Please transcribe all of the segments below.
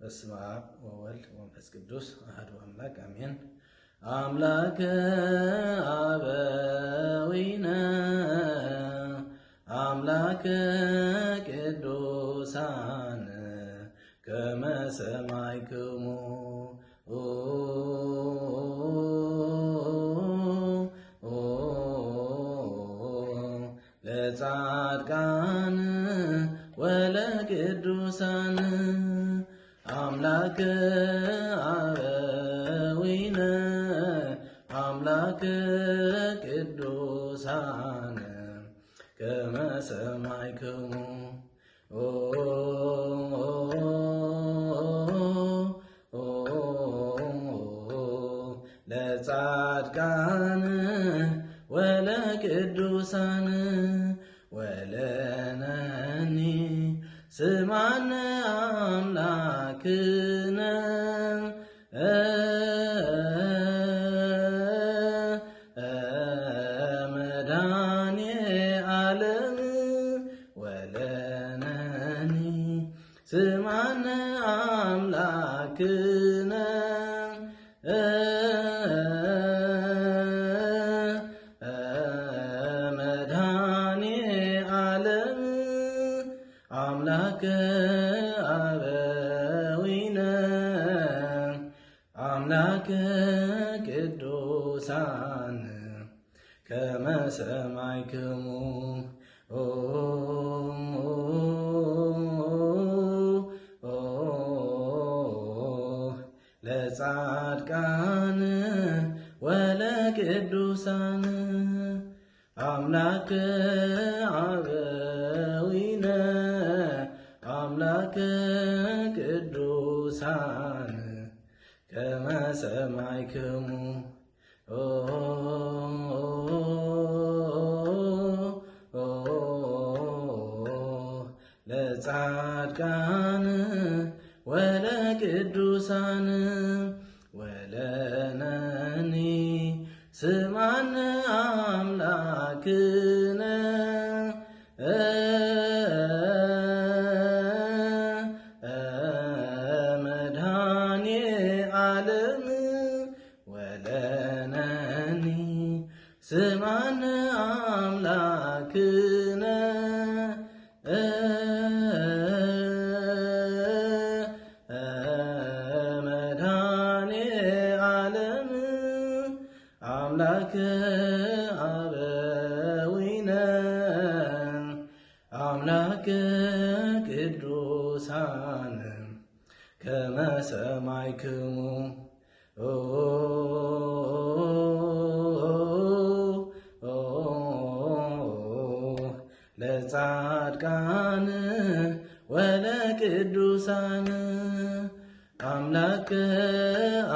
በስመ አብ ወወልድ ወመንፈስ ቅዱስ አሐዱ አምላክ አሜን። አምላከ አበዊነ አምላከ ቅዱሳን ከመ ሰማዕክሙ ለጻድቃን ወለቅዱሳን አምላከ አበዊነ አምላከ ቅዱሳን ከመ ሰማዕክሙ ለጻድቃን ወለቅዱሳን ወለነኒ ስማነ አምላክነ መድኃኔ ዓለም ወለነኒ ስማነ አምላክነ መድኃኔ ዓለም አምላከ አበዊነ አምላከ ቅዱሳን ከመ ሰማዕክሙ ለጻድቃን ወለቅዱሳን አምላከ አበዊነ አምላከ ቅዱሳን ከመ ሰማዕክሙ ለጻድቃን ወለቅዱሳን ወለነኒ ስማነ አምላክነ መድኃኔ ዓለም ወለነኒ ስማነ አምላክነ መድኃኔ ዓለም አምላከ አበዊነ አምላከ ቅዱሳን ከመ ሰማዕክሙ ለጻድቃን ወለቅዱሳን አምላከ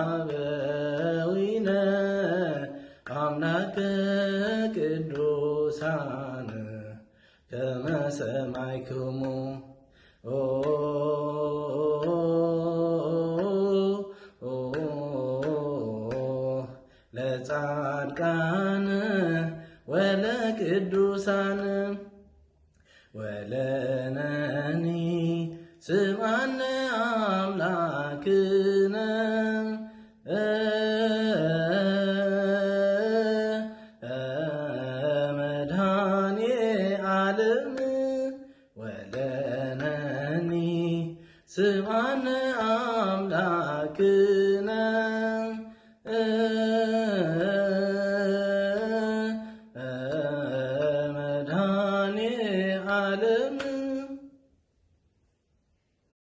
አበዊነ አምላከ ቅዱሳን ከመ ሰማዕክሙ ለጻድቃን ወለቅዱሳን ወለነኒ ስማነ አምላክነ መድኃኔ ዓለም ወለነኒ ስማነ አምላክነ መድኃኔ ዓለም